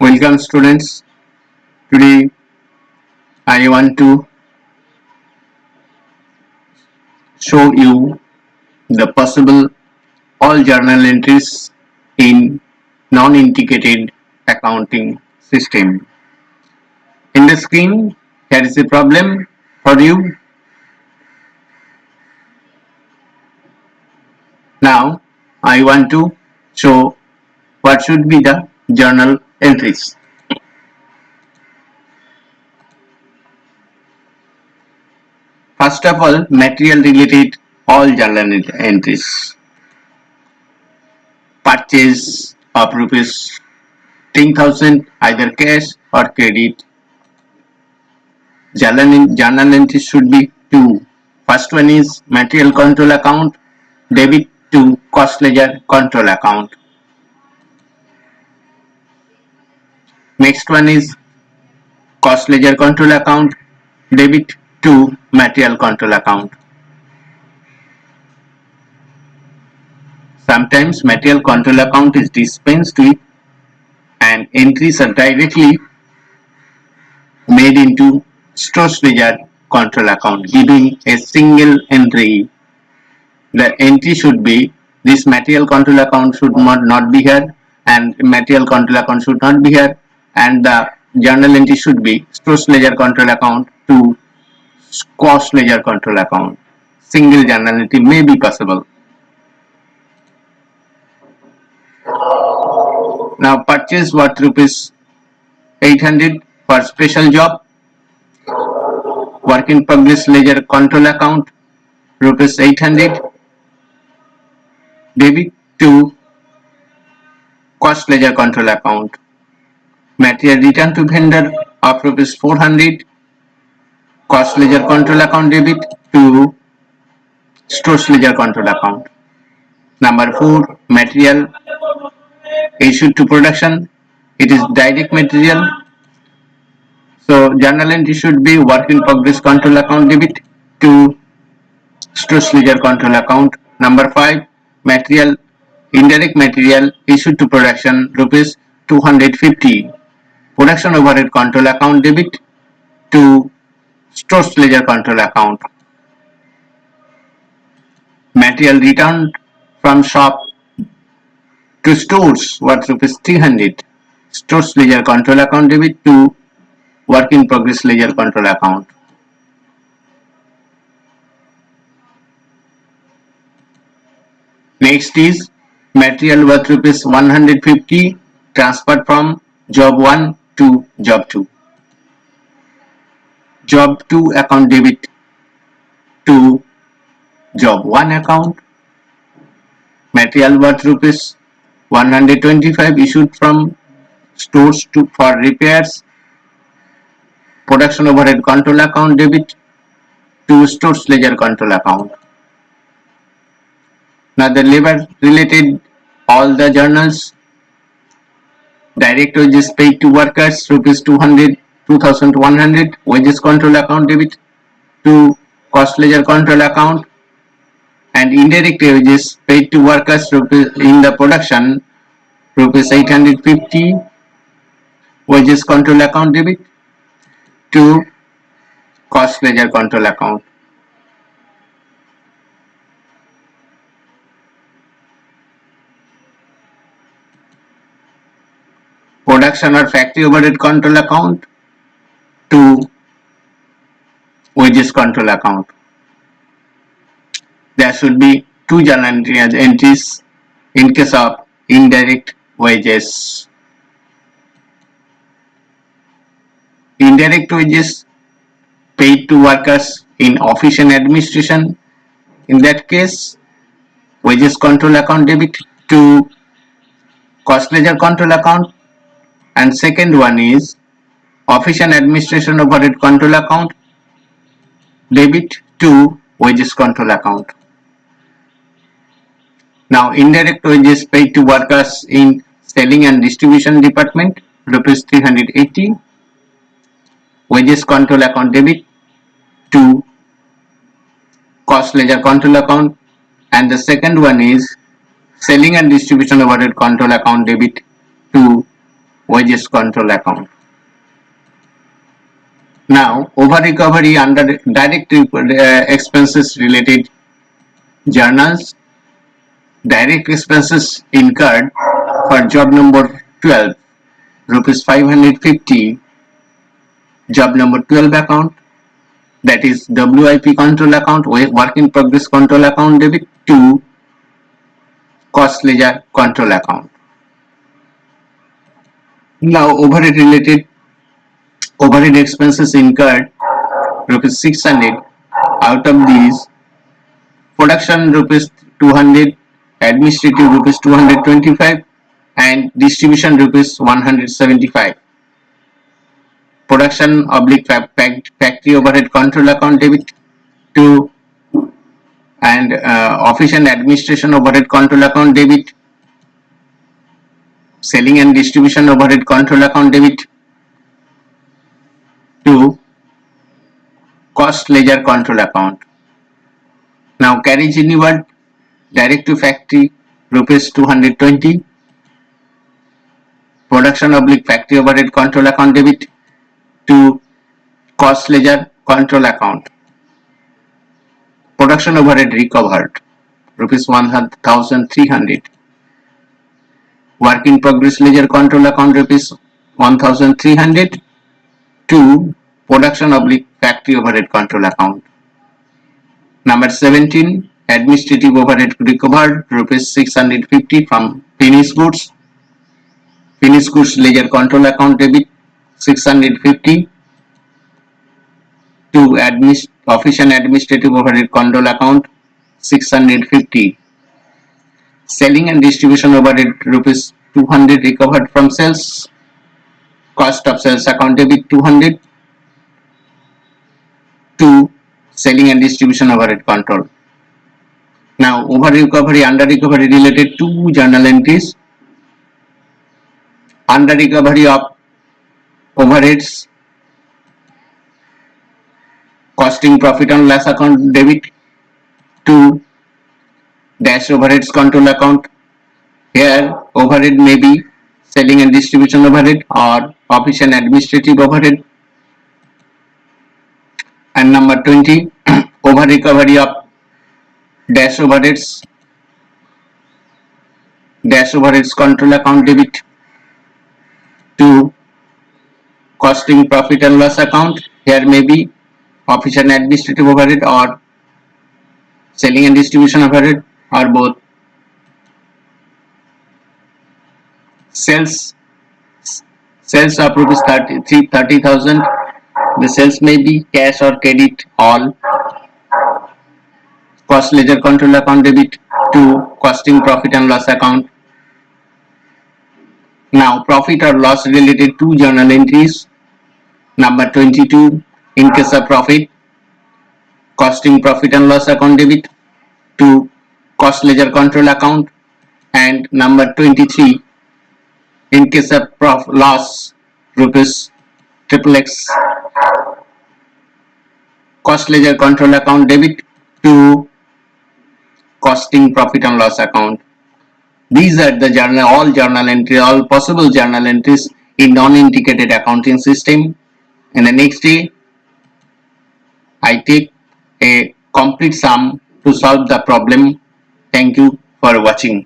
Welcome students. Today I want to show you the possible all journal entries in non-integrated accounting system. In the screen here is a problem for you. Now I want to show what should be the journal entries. First of all, material related all journal entries. Purchase of rupees 10,000 either cash or credit. Journal entries should be two. First one is material control account, debit to cost ledger control account. Next one is cost ledger control account, debit to material control account. Sometimes material control account is dispensed with and entries are directly made into stores ledger control account, giving a single entry. The entry should be this material control account should not be here and material control account should not be here, and the journal entry should be stores ledger control account to cost ledger control account. Single journal entry may be possible. Now purchase worth rupees 800 for special job, work in progress ledger control account rupees 800, debit to cost ledger control account. Material return to vendor of rupees 400, cost ledger control account debit to stores ledger control account. Number 4, material issued to production. It is direct material. So journal entry should be work in progress control account debit to stores ledger control account. Number 5, material indirect material issued to production rupees 250. Production overhead control account debit to stores ledger control account. Material returned from shop to stores worth rupees 300. Stores ledger control account debit to work in progress ledger control account. Next is material worth rupees 150 transferred from job 1 to job 2. Job 2 account debit to job 1 account. Material worth rupees 125 issued from stores to for repairs. Production overhead control account debit to stores ledger control account. Now the labor related all the journals. Direct wages paid to workers rupees 2,100, wages control account debit to cost ledger control account, and indirect wages paid to workers in the production rupees 850, wages control account debit to cost ledger control account. Production or factory overhead control account to wages control account. There should be two journal entries in case of indirect wages. Indirect wages paid to workers in office and administration. In that case, wages control account debit to cost ledger control account, and second one is office and administration overhead control account debit to wages control account. Now indirect wages paid to workers in selling and distribution department rupees 380, wages control account debit to cost ledger control account, and the second one is selling and distribution overhead control account debit to wages control account. Now, over recovery under direct expenses related journals. Direct expenses incurred for job number 12, rupees 550, job number 12 account, that is WIP control account, work in progress control account debit to cost ledger control account. Now, overhead expenses incurred rupees 600. Out of these, production rupees 200, administrative rupees 225, and distribution rupees 175. Production oblique factory overhead control account debit to and office and administration overhead control account debit, selling and distribution overhead control account debit to cost ledger control account. Now carriage inward direct to factory rupees 220, production oblique factory overhead control account debit to cost ledger control account. Production overhead recovered rupees 1,300. Work in progress ledger control account rupees 1,300 to production oblique factory overhead control account. Number 17, administrative overhead recovered rupees 650 from finished goods. Finished goods ledger control account debit 650 to office and administrative overhead control account 650. Selling and distribution overhead rupees 200 recovered from sales. Cost of sales account debit 200 to selling and distribution overhead control. Now over recovery, under recovery related to journal entries. Under recovery of overheads, costing profit and loss account debit to dash overheads control account. Here overhead may be selling and distribution overhead or office and administrative overhead. And number 20, over recovery of dash overheads control account debit to costing profit and loss account. Here may be office and administrative overhead or selling and distribution overhead or both. Sales of rupees 30,000. The sales may be cash or credit all. Cost ledger control account debit to costing profit and loss account. Now profit or loss related to journal entries. Number 22, in case of profit, costing profit and loss account debit to cost ledger control account. And number 23, in case of loss, rupees XXX, cost ledger control account debit to costing profit and loss account. These are the all possible journal entries in non-integrated accounting system. And the next day, I take a complete sum to solve the problem. Thank you for watching.